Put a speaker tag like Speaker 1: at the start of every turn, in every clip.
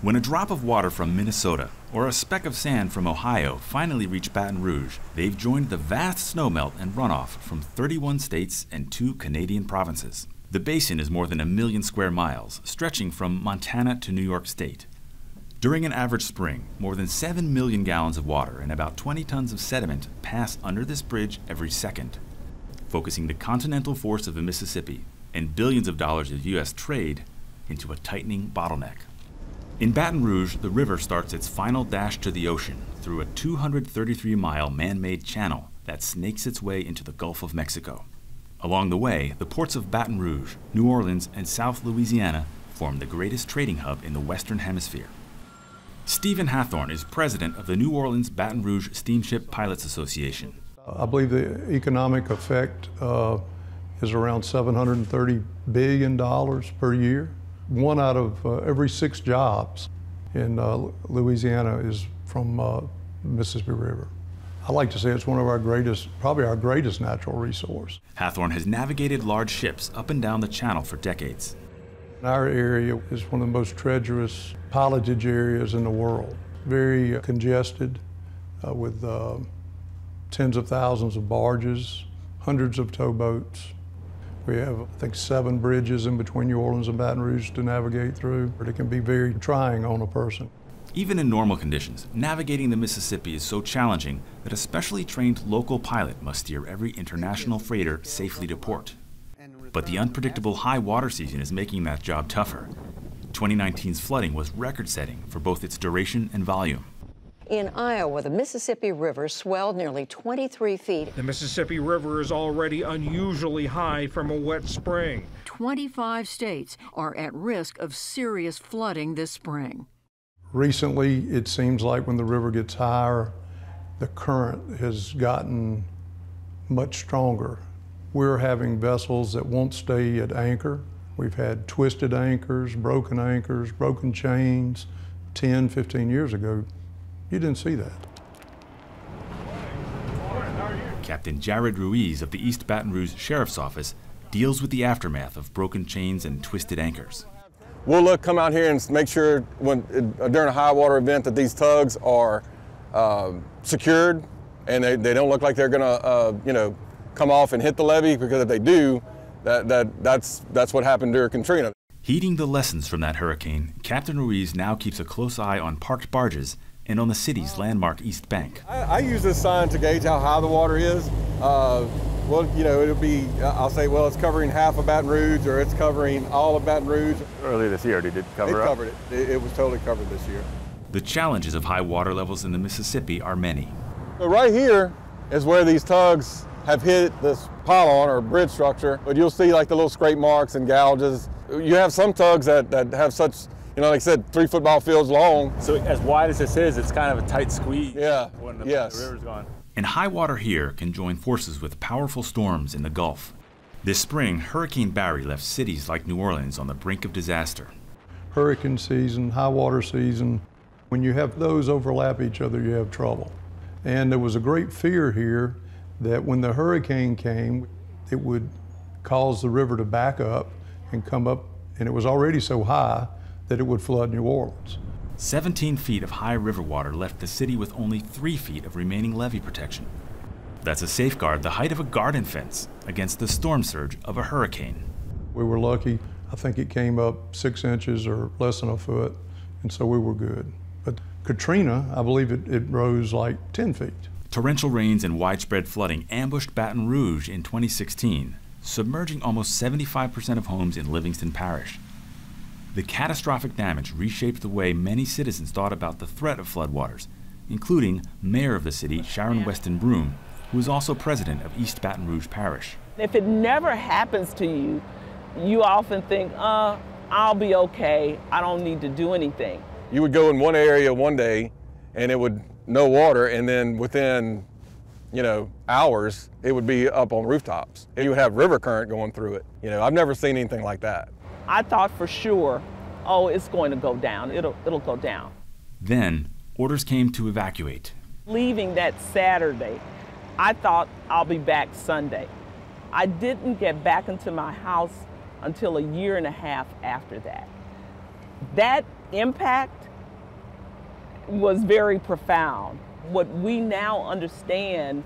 Speaker 1: When a drop of water from Minnesota or a speck of sand from Ohio finally reach Baton Rouge, they've joined the vast snowmelt and runoff from 31 states and 2 Canadian provinces. The basin is more than 1 million square miles, stretching from Montana to New York State. During an average spring, more than 7 million gallons of water and about 20 tons of sediment pass under this bridge every second, focusing the continental force of the Mississippi and billions of dollars of U.S. trade into a tightening bottleneck. In Baton Rouge, the river starts its final dash to the ocean through a 233-mile man-made channel that snakes its way into the Gulf of Mexico. Along the way, the ports of Baton Rouge, New Orleans, and South Louisiana form the greatest trading hub in the Western Hemisphere. Stephen Hathorn is president of the New Orleans Baton Rouge Steamship Pilots Association.
Speaker 2: I believe the economic effect is around $730 billion per year. 1 out of every 6 jobs in Louisiana is from Mississippi River. I like to say it's one of our greatest, probably our greatest natural resource.
Speaker 1: Hathorn has navigated large ships up and down the channel for decades.
Speaker 2: Our area is one of the most treacherous pilotage areas in the world. Very congested with tens of thousands of barges, hundreds of towboats. We have, I think, 7 bridges in between New Orleans and Baton Rouge to navigate through. It can be very trying on a person.
Speaker 1: Even in normal conditions, navigating the Mississippi is so challenging that a specially trained local pilot must steer every international freighter safely to port. But the unpredictable high water season is making that job tougher. 2019's flooding was record-setting for both its duration and volume.
Speaker 3: In Iowa, the Mississippi River swelled nearly 23 feet.
Speaker 4: The Mississippi River is already unusually high from a wet spring.
Speaker 5: 25 states are at risk of serious flooding this spring.
Speaker 2: Recently, it seems like when the river gets higher, the current has gotten much stronger. We're having vessels that won't stay at anchor. We've had twisted anchors, broken chains. 10, 15 years ago, you didn't see that.
Speaker 1: Captain Jared Ruiz of the East Baton Rouge Sheriff's Office deals with the aftermath of broken chains and twisted anchors.
Speaker 6: We'll come out here and make sure during a high water event that these tugs are secured and they don't look like they're gonna come off and hit the levee, because if they do, that's what happened during Katrina.
Speaker 1: Heeding the lessons from that hurricane, Captain Ruiz now keeps a close eye on parked barges and on the city's landmark East Bank.
Speaker 6: I use this sign to gauge how high the water is. Well, it'll be, I'll say, well, it's covering half of Baton Rouge, or it's covering all of Baton Rouge.
Speaker 7: Earlier this year, did it cover up?
Speaker 6: It covered it. It was totally covered this year.
Speaker 1: The challenges of high water levels in the Mississippi are many.
Speaker 6: So right here is where these tugs have hit this pylon or bridge structure, but you'll see like the little scrape marks and gouges. You have some tugs that have such, like I said, 3 football fields long.
Speaker 7: So as wide as this is, it's kind of a tight squeeze.
Speaker 6: Yeah,
Speaker 7: when the river's gone.
Speaker 1: And high water here can join forces with powerful storms in the Gulf. This spring, Hurricane Barry left cities like New Orleans on the brink of disaster.
Speaker 2: Hurricane season, high water season, when you have those overlap each other, you have trouble. And there was a great fear here that when the hurricane came, it would cause the river to back up and come up, and it was already so high that it would flood New Orleans.
Speaker 1: 17 feet of high river water left the city with only 3 feet of remaining levee protection. That's a safeguard the height of a garden fence against the storm surge of a hurricane.
Speaker 2: We were lucky. I think it came up 6 inches or less than a foot, and so we were good. But Katrina, I believe it rose like 10 feet.
Speaker 1: Torrential rains and widespread flooding ambushed Baton Rouge in 2016, submerging almost 75% of homes in Livingston Parish. The catastrophic damage reshaped the way many citizens thought about the threat of floodwaters, including Mayor of the city, Sharon Weston Broome, who is also president of East Baton Rouge Parish.
Speaker 8: If it never happens to you, you often think, I'll be okay, I don't need to do anything.
Speaker 6: You would go in one area one day and it would no water, and then within hours it would be up on rooftops. And you would have river current going through it. I've never seen anything like that.
Speaker 8: I thought for sure, it's going to go down, it'll go down.
Speaker 1: Then orders came to evacuate.
Speaker 8: Leaving that Saturday, I thought I'll be back Sunday. I didn't get back into my house until a year and a half after that. That impact was very profound. What we now understand,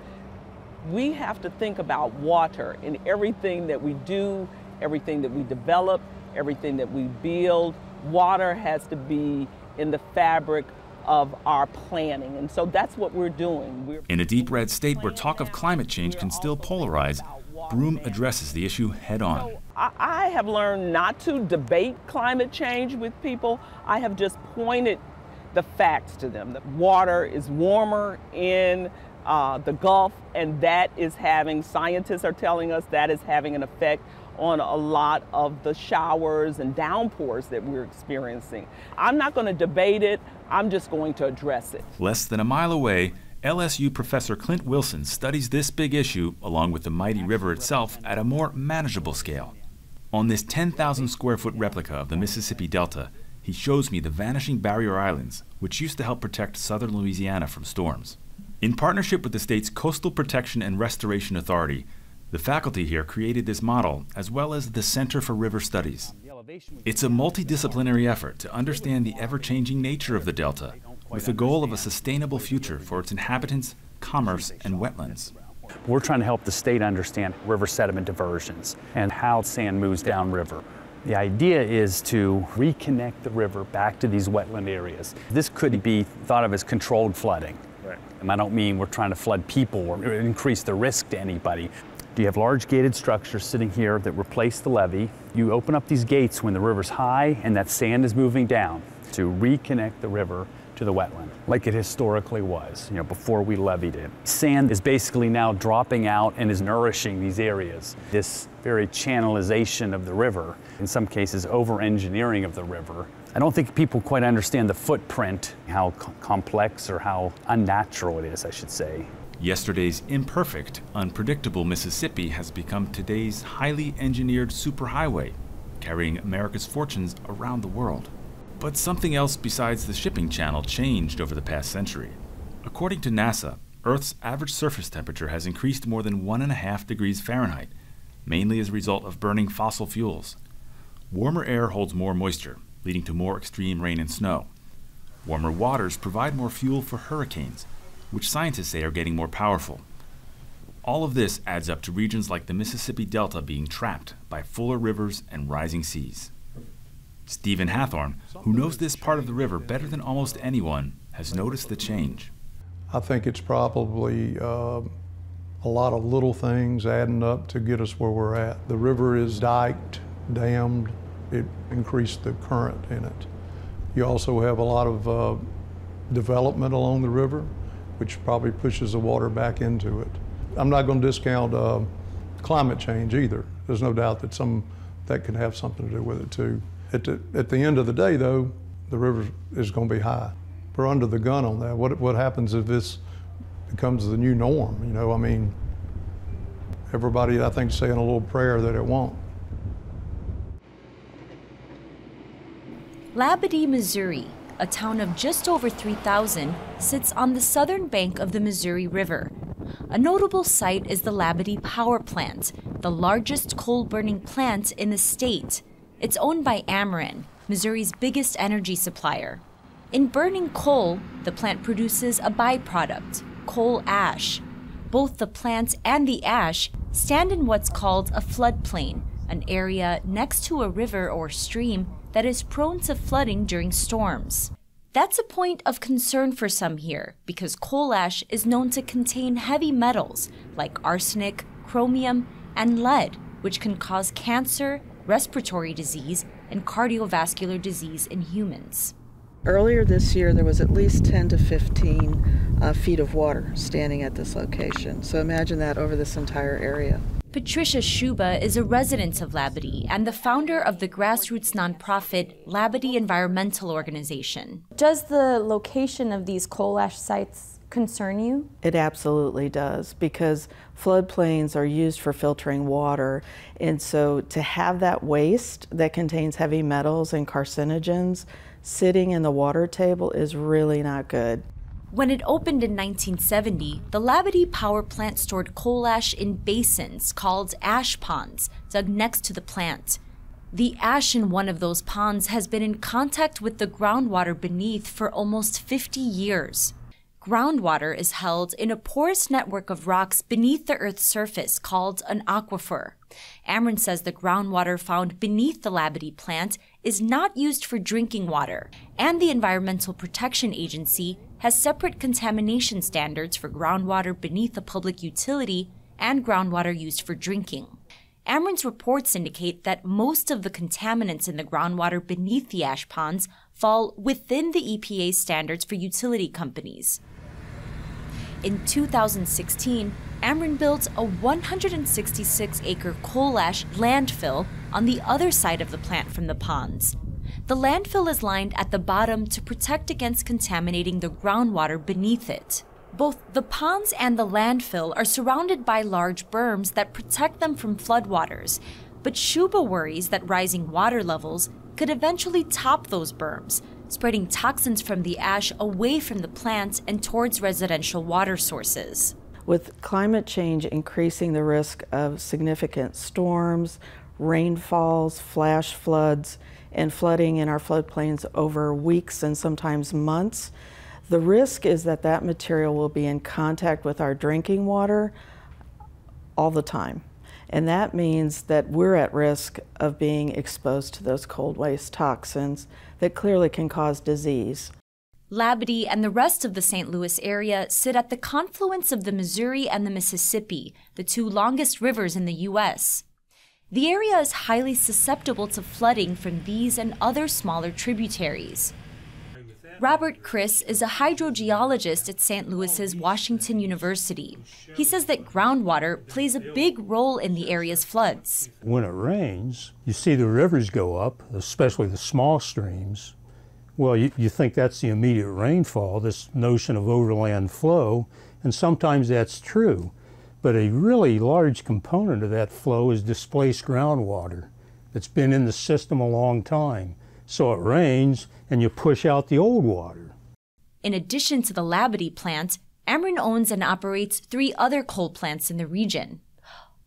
Speaker 8: we have to think about water in everything that we do, everything that we develop, everything that we build. Water has to be in the fabric of our planning, and so that's what we're doing.
Speaker 1: In a deep red state where talk of climate change can still polarize, Broom addresses the issue head on.
Speaker 8: I have learned not to debate climate change with people. I have just pointed the facts to them. The water is warmer in the Gulf, and that is having, scientists are telling us that is having an effect on a lot of the showers and downpours that we're experiencing. I'm not going to debate it, I'm just going to address it.
Speaker 1: Less than a mile away, LSU professor Clint Wilson studies this big issue, along with the mighty river itself, at a more manageable scale. On this 10,000 square foot replica of the Mississippi Delta, he shows me the vanishing barrier islands, which used to help protect southern Louisiana from storms. In partnership with the state's Coastal Protection and Restoration Authority, the faculty here created this model, as well as the Center for River Studies. It's a multidisciplinary effort to understand the ever-changing nature of the Delta, with the goal of a sustainable future for its inhabitants, commerce, and wetlands.
Speaker 9: We're trying to help the state understand river sediment diversions and how sand moves downriver. The idea is to reconnect the river back to these wetland areas. This could be thought of as controlled flooding.
Speaker 7: Right.
Speaker 9: And I don't mean we're trying to flood people or increase the risk to anybody. You have large gated structures sitting here that replace the levee. You open up these gates when the river's high and that sand is moving down to reconnect the river to the wetland, like it historically was, before we levied it. Sand is basically now dropping out and is nourishing these areas. This very channelization of the river, in some cases over-engineering of the river. I don't think people quite understand the footprint, how complex or how unnatural it is, I should say.
Speaker 1: Yesterday's imperfect, unpredictable Mississippi has become today's highly engineered superhighway, carrying America's fortunes around the world. But something else besides the shipping channel changed over the past century. According to NASA, Earth's average surface temperature has increased more than 1.5 degrees Fahrenheit, mainly as a result of burning fossil fuels. Warmer air holds more moisture, leading to more extreme rain and snow. Warmer waters provide more fuel for hurricanes, which scientists say are getting more powerful. All of this adds up to regions like the Mississippi Delta being trapped by fuller rivers and rising seas. Stephen Hathorn, who knows this part of the river better than almost anyone, has noticed the change.
Speaker 2: I think it's probably a lot of little things adding up to get us where we're at. The river is diked, dammed, it increased the current in it. You also have a lot of development along the river, which probably pushes the water back into it. I'm not going to discount climate change either. There's no doubt that that can have something to do with it too. At the end of the day though, the river is going to be high. We're under the gun on that. What happens if this becomes the new norm? I mean, everybody I think is saying a little prayer that it won't.
Speaker 10: Labadie, Missouri, a town of just over 3,000, sits on the southern bank of the Missouri River. A notable site is the Labadie Power Plant, the largest coal-burning plant in the state. It's owned by Ameren, Missouri's biggest energy supplier. In burning coal, the plant produces a byproduct, coal ash. Both the plant and the ash stand in what's called a floodplain, an area next to a river or stream that is prone to flooding during storms. That's a point of concern for some here, because coal ash is known to contain heavy metals like arsenic, chromium, and lead, which can cause cancer, respiratory disease, and cardiovascular disease in humans.
Speaker 11: Earlier this year, there was at least 10 to 15 feet of water standing at this location. So imagine that over this entire area.
Speaker 10: Patricia Schuba is a resident of Labadie and the founder of the grassroots nonprofit Labadie Environmental Organization.
Speaker 12: Does the location of these coal ash sites concern you?
Speaker 11: It absolutely does, because floodplains are used for filtering water. And so to have that waste that contains heavy metals and carcinogens sitting in the water table is really not good.
Speaker 10: When it opened in 1970, the Labadie power plant stored coal ash in basins called ash ponds dug next to the plant. The ash in one of those ponds has been in contact with the groundwater beneath for almost 50 years. Groundwater is held in a porous network of rocks beneath the Earth's surface called an aquifer. Amron says the groundwater found beneath the Labadee plant is not used for drinking water, and the Environmental Protection Agency has separate contamination standards for groundwater beneath a public utility and groundwater used for drinking. Amron's reports indicate that most of the contaminants in the groundwater beneath the ash ponds fall within the EPA standards for utility companies. In 2016, Amron built a 166-acre coal ash landfill on the other side of the plant from the ponds. The landfill is lined at the bottom to protect against contaminating the groundwater beneath it. Both the ponds and the landfill are surrounded by large berms that protect them from floodwaters, but Shuba worries that rising water levels could eventually top those berms, spreading toxins from the ash away from the plant and towards residential water sources.
Speaker 11: With climate change increasing the risk of significant storms, rainfalls, flash floods, and flooding in our floodplains over weeks and sometimes months, the risk is that that material will be in contact with our drinking water all the time. And that means that we're at risk of being exposed to those cold waste toxins that clearly can cause disease.
Speaker 10: Labadee and the rest of the St. Louis area sit at the confluence of the Missouri and the Mississippi, the two longest rivers in the U.S. The area is highly susceptible to flooding from these and other smaller tributaries. Robert Criss is a hydrogeologist at St. Louis's Washington University. He says that groundwater plays a big role in the area's floods.
Speaker 13: When it rains, you see the rivers go up, especially the small streams. Well, you think that's the immediate rainfall, this notion of overland flow, and sometimes that's true. But a really large component of that flow is displaced groundwater that's been in the system a long time. So it rains, and you push out the old water.
Speaker 10: In addition to the Labadee plant, Amron owns and operates 3 other coal plants in the region.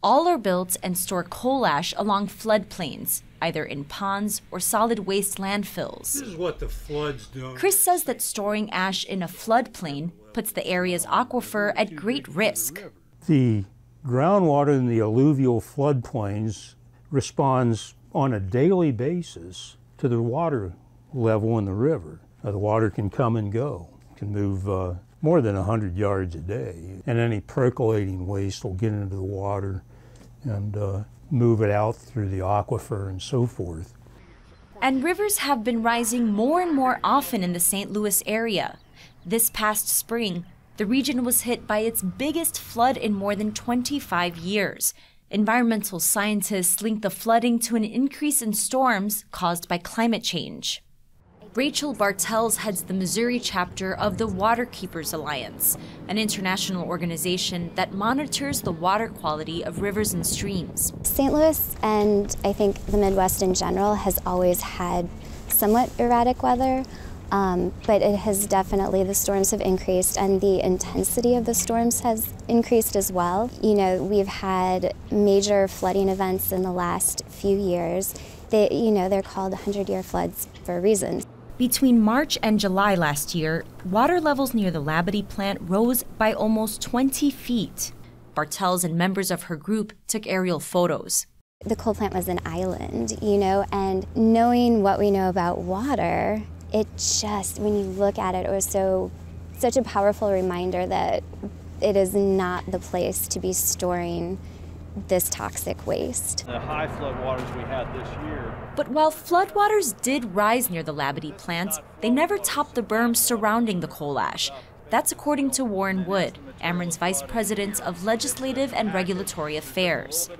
Speaker 10: All are built and store coal ash along floodplains, either in ponds or solid waste landfills.
Speaker 14: This is what the floods do.
Speaker 10: Chris says that storing ash in a floodplain puts the area's aquifer at great risk.
Speaker 13: The groundwater in the alluvial floodplains responds on a daily basis to the water level in the river. The water can come and go, can move more than 100 yards a day, and any percolating waste will get into the water and move it out through the aquifer and so forth.
Speaker 10: And rivers have been rising more and more often in the St. Louis area. This past spring, the region was hit by its biggest flood in more than 25 years. Environmental scientists link the flooding to an increase in storms caused by climate change. Rachel Bartels heads the Missouri chapter of the Waterkeepers Alliance, an international organization that monitors the water quality of rivers and streams.
Speaker 15: St. Louis, and I think the Midwest in general, has always had somewhat erratic weather, but it has definitely, the storms have increased and the intensity of the storms has increased as well. You know, we've had major flooding events in the last few years. They're called 100-year floods for a reason.
Speaker 10: Between March and July last year, water levels near the Labadee plant rose by almost 20 feet. Bartels and members of her group took aerial photos.
Speaker 15: The coal plant was an island, and knowing what we know about water, it just, when you look at it, it was such a powerful reminder that it is not the place to be storing this toxic waste.
Speaker 16: The high flood waters we had this year.
Speaker 10: But while floodwaters did rise near the Labadee plant, they never topped the berms surrounding the coal ash. That's according to Warren Wood, Amron's Vice President of Legislative and Regulatory Affairs.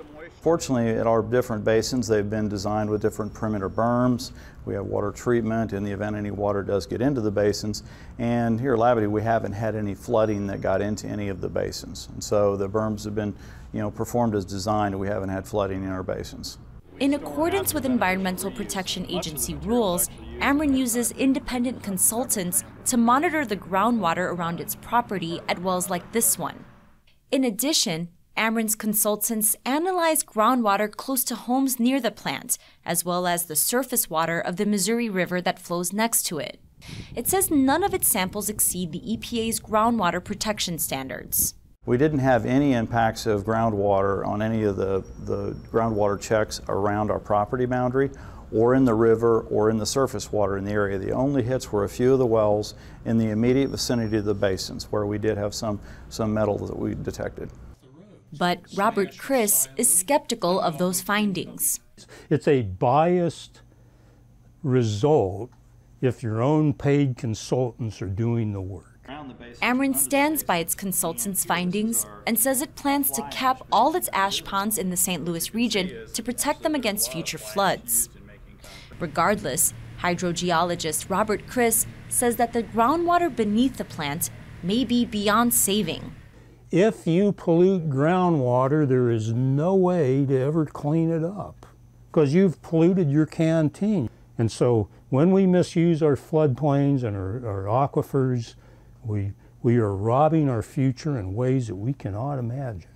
Speaker 17: Fortunately, at our different basins, they've been designed with different perimeter berms. We have water treatment in the event any water does get into the basins. And here at Labadee, we haven't had any flooding that got into any of the basins. And so the berms have been, performed as designed, and we haven't had flooding in our basins.
Speaker 10: In accordance with Environmental Protection Agency rules, Amron uses independent consultants to monitor the groundwater around its property at wells like this one. In addition, Ameren's consultants analyze groundwater close to homes near the plant, as well as the surface water of the Missouri River that flows next to it. It says none of its samples exceed the EPA's groundwater protection standards.
Speaker 17: We didn't have any impacts of groundwater on any of the groundwater checks around our property boundary, or in the river, or in the surface water in the area. The only hits were a few of the wells in the immediate vicinity of the basins, where we did have some metal that we detected.
Speaker 10: But Robert Chris is skeptical of those findings.
Speaker 13: It's a biased result if your own paid consultants are doing the work.
Speaker 10: Ameren stands by its consultants' findings and says it plans to cap all its ash ponds in the St. Louis region to protect them against future floods. Regardless, hydrogeologist Robert Chris says that the groundwater beneath the plant may be beyond saving.
Speaker 13: If you pollute groundwater, there is no way to ever clean it up because you've polluted your canteen. And so when we misuse our floodplains and our aquifers, we are robbing our future in ways that we cannot imagine.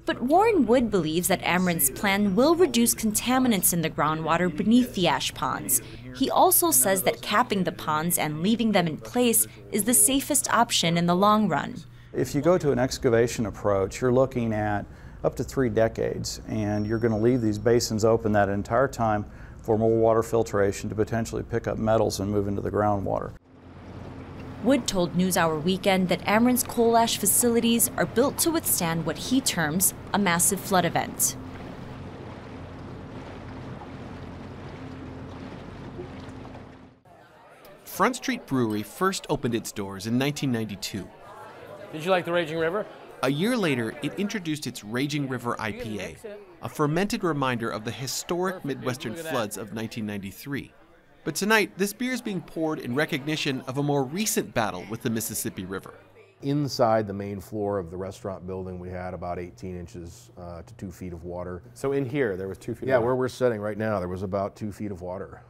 Speaker 10: But Warren Wood believes that Ameren's plan will reduce contaminants in the groundwater beneath the ash ponds. He also says that capping the ponds and leaving them in place is the safest option in the long run.
Speaker 17: If you go to an excavation approach, you're looking at up to 3 decades, and you're going to leave these basins open that entire time for more water filtration to potentially pick up metals and move into the groundwater.
Speaker 10: Wood told NewsHour Weekend that Ameren's coal ash facilities are built to withstand what he terms a massive flood event.
Speaker 14: Front Street Brewery first opened its doors in 1992.
Speaker 18: Did you like the Raging River?
Speaker 14: A year later, it introduced its Raging River IPA, a fermented reminder of the historic Midwestern floods of 1993. But tonight, this beer is being poured in recognition of a more recent battle with the Mississippi River.
Speaker 19: Inside the main floor of the restaurant building, we had about 18 inches to 2 feet of water.
Speaker 20: So in here, there was 2 feet of water?
Speaker 19: Yeah, where we're sitting right now, there was about 2 feet of water.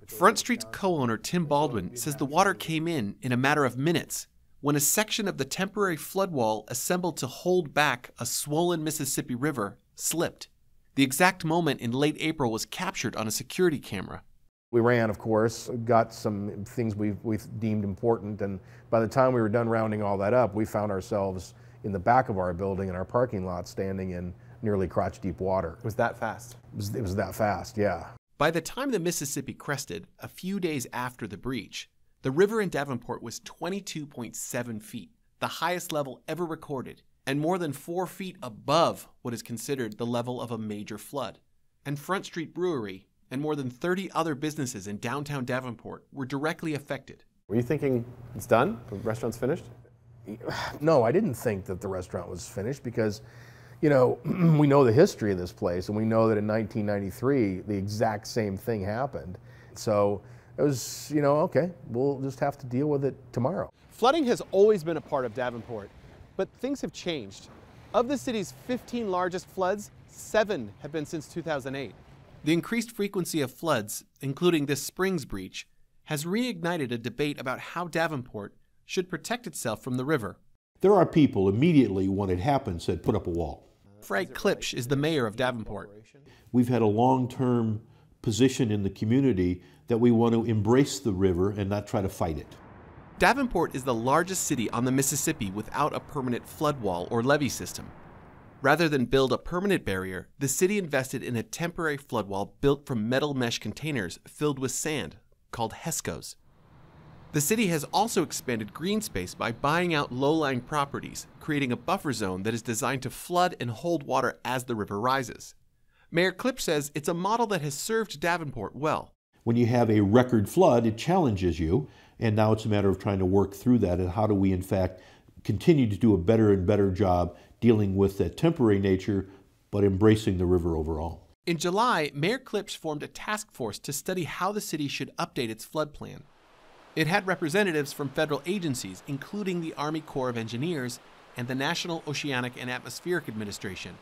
Speaker 14: Front Street's co-owner, Tim Baldwin, says the water came in a matter of minutes when a section of the temporary flood wall assembled to hold back a swollen Mississippi River slipped. The exact moment in late April was captured on a security camera.
Speaker 19: We ran, of course, got some things we deemed important, and by the time we were done rounding all that up, we found ourselves in the back of our building in our parking lot standing in nearly crotch-deep water.
Speaker 20: It was that fast?
Speaker 19: It was that fast, yeah.
Speaker 14: By the time the Mississippi crested, a few days after the breach, the river in Davenport was 22.7 feet, the highest level ever recorded, and more than 4 feet above what is considered the level of a major flood. And Front Street Brewery and more than 30 other businesses in downtown Davenport were directly affected.
Speaker 20: Were you thinking it's done? The restaurant's finished?
Speaker 19: No, I didn't think that the restaurant was finished because, you know, we know the history of this place, and we know that in 1993, the exact same thing happened. So it was, you know, okay, we'll just have to deal with it tomorrow.
Speaker 20: Flooding has always been a part of Davenport, but things have changed. Of the city's 15 largest floods, 7 have been since 2008.
Speaker 14: The increased frequency of floods, including this spring's breach, has reignited a debate about how Davenport should protect itself from the river.
Speaker 21: There are people immediately when it happens said put up a wall.
Speaker 14: Frank Klipsch is the mayor of Davenport.
Speaker 21: We've had a long-term position in the community that we want to embrace the river and not try to fight it.
Speaker 14: Davenport is the largest city on the Mississippi without a permanent flood wall or levee system. Rather than build a permanent barrier, the city invested in a temporary flood wall built from metal mesh containers filled with sand, called HESCOs. The city has also expanded green space by buying out low-lying properties, creating a buffer zone that is designed to flood and hold water as the river rises. Mayor Klipsch says it's a model that has served Davenport well.
Speaker 21: When you have a record flood, it challenges you, and now it's a matter of trying to work through that and how do we, in fact, continue to do a better and better job dealing with that temporary nature, but embracing the river overall.
Speaker 14: In July, Mayor Klipsch formed a task force to study how the city should update its flood plan. It had representatives from federal agencies, including the Army Corps of Engineers and the National Oceanic and Atmospheric Administration,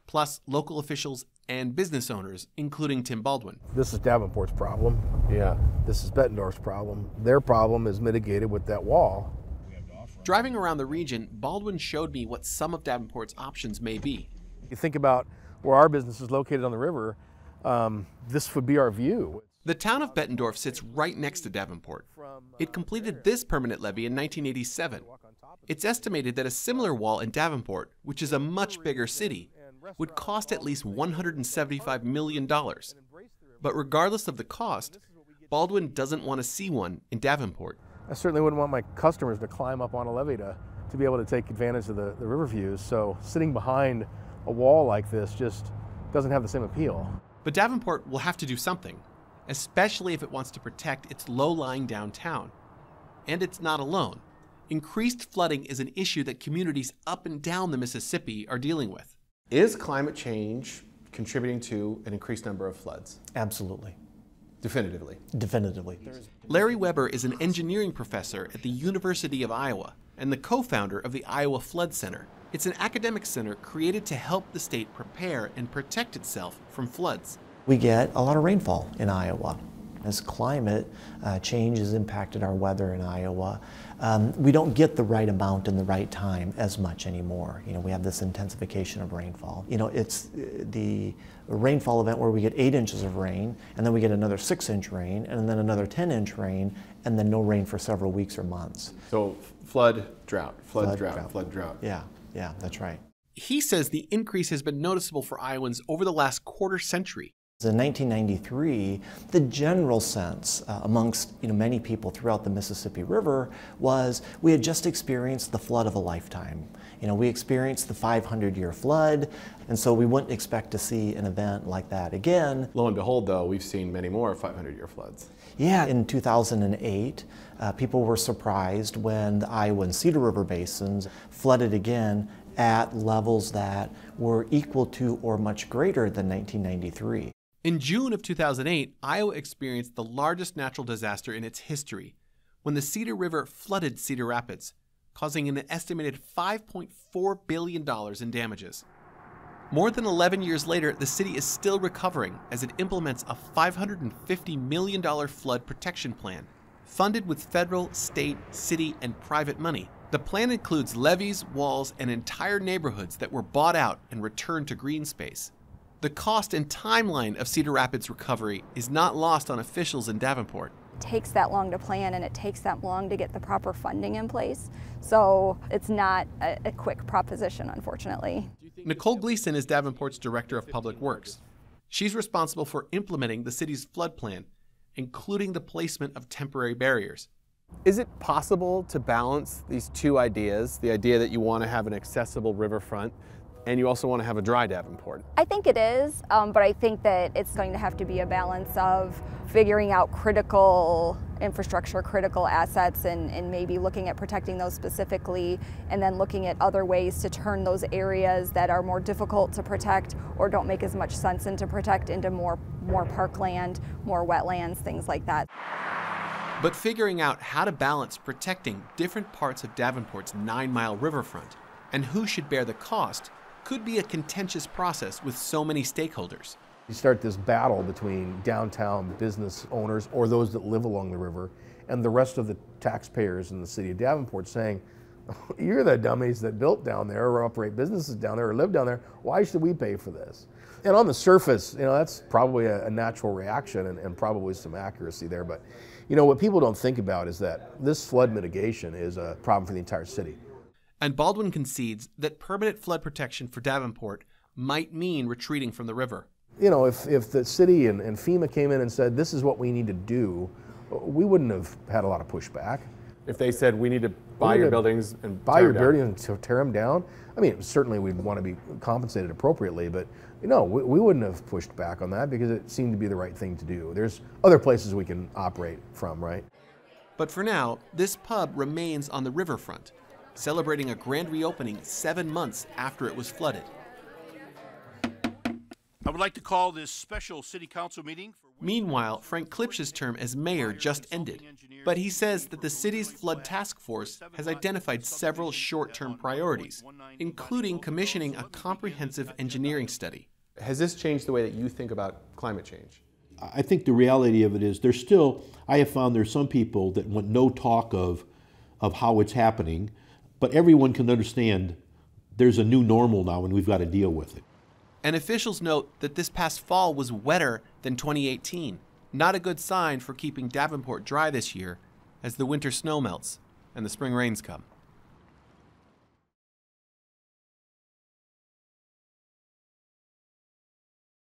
Speaker 14: plus local officials and business owners, including Tim Baldwin.
Speaker 19: This is Davenport's problem. Yeah. This is Bettendorf's problem. Their problem is mitigated with that wall.
Speaker 14: Driving around the region, Baldwin showed me what some of Davenport's options may be.
Speaker 19: You think about where our business is located on the river, this would be our view.
Speaker 14: The town of Bettendorf sits right next to Davenport. It completed this permanent levee in 1987. It's estimated that a similar wall in Davenport, which is a much bigger city, would cost at least $175 million. But regardless of the cost, Baldwin doesn't want to see one in Davenport.
Speaker 19: I certainly wouldn't want my customers to climb up on a levee to be able to take advantage of the river views. So sitting behind a wall like this just doesn't have the same appeal.
Speaker 14: But Davenport will have to do something, especially if it wants to protect its low-lying downtown. And it's not alone. Increased flooding is an issue that communities up and down the Mississippi are dealing with.
Speaker 20: Is climate change contributing to an increased number of floods?
Speaker 3: Absolutely.
Speaker 20: Definitively?
Speaker 3: Definitively.
Speaker 14: Larry Weber is an engineering professor at the University of Iowa and the co-founder of the Iowa Flood Center. It's an academic center created to help the state prepare and protect itself from floods.
Speaker 3: We get a lot of rainfall in Iowa. As climate change has impacted our weather in Iowa, we don't get the right amount in the right time as much anymore. You know, we have this intensification of rainfall. You know, it's the rainfall event where we get 8 inches of rain, and then we get another 6-inch rain, and then another 10-inch rain, and then no rain for several weeks or months.
Speaker 20: So flood, drought, flood, drought, flood, drought.
Speaker 3: Yeah, that's right.
Speaker 14: He says the increase has been noticeable for Iowans over the last quarter century.
Speaker 3: In 1993, the general sense amongst many people throughout the Mississippi River was we had just experienced the flood of a lifetime. We experienced the 500-year flood, and so we wouldn't expect to see an event like that again.
Speaker 20: Lo and behold, though, we've seen many more 500-year floods.
Speaker 3: Yeah, in 2008, people were surprised when the Iowa and Cedar River basins flooded again at levels that were equal to or much greater than 1993.
Speaker 14: In June of 2008, Iowa experienced the largest natural disaster in its history when the Cedar River flooded Cedar Rapids, causing an estimated $5.4 billion in damages. More than 11 years later, the city is still recovering as it implements a $550 million flood protection plan, funded with federal, state, city, and private money. The plan includes levees, walls, and entire neighborhoods that were bought out and returned to green space. The cost and timeline of Cedar Rapids' recovery is not lost on officials in Davenport.
Speaker 22: It takes that long to plan, and it takes that long to get the proper funding in place. So it's not a quick proposition, unfortunately.
Speaker 14: Nicole Gleason is Davenport's Director of Public Works. She's responsible for implementing the city's flood plan, including the placement of temporary barriers.
Speaker 20: Is it possible to balance these two ideas, the idea that you want to have an accessible riverfront and you also want to have a dry Davenport?
Speaker 22: I think it is, but I think that it's going to have to be a balance of figuring out critical infrastructure, critical assets, and maybe looking at protecting those specifically, and then looking at other ways to turn those areas that are more difficult to protect or don't make as much sense to protect into more parkland, more wetlands, things like that.
Speaker 14: But figuring out how to balance protecting different parts of Davenport's 9-mile riverfront and who should bear the cost could be a contentious process with so many stakeholders.
Speaker 19: You start this battle between downtown business owners or those that live along the river and the rest of the taxpayers in the city of Davenport saying, you're the dummies that built down there or operate businesses down there or live down there. Why should we pay for this? And on the surface, that's probably a natural reaction and probably some accuracy there. But what people don't think about is that this flood mitigation is a problem for the entire city.
Speaker 14: And Baldwin concedes that permanent flood protection for Davenport might mean retreating from the river.
Speaker 19: If the city and FEMA came in and said, this is what we need to do, we wouldn't have had a lot of pushback.
Speaker 20: If they said, we need to buy your buildings and
Speaker 19: buildings and tear them down, I mean, certainly we'd want to be compensated appropriately, but we wouldn't have pushed back on that because it seemed to be the right thing to do. There's other places we can operate from, right?
Speaker 14: But for now, this pub remains on the riverfront, celebrating a grand reopening 7 months after it was flooded.
Speaker 23: I would like to call this special city council meeting.
Speaker 14: Meanwhile, Frank Klipsch's term as mayor just ended, but he says that the city's flood task force has identified several short-term priorities, including commissioning a comprehensive engineering study.
Speaker 20: Has this changed the way that you think about climate change?
Speaker 21: I think the reality of it is I have found there's some people that want no talk of how it's happening. But everyone can understand there's a new normal now and we've got to deal with it.
Speaker 14: And officials note that this past fall was wetter than 2018. Not a good sign for keeping Davenport dry this year as the winter snow melts and the spring rains come.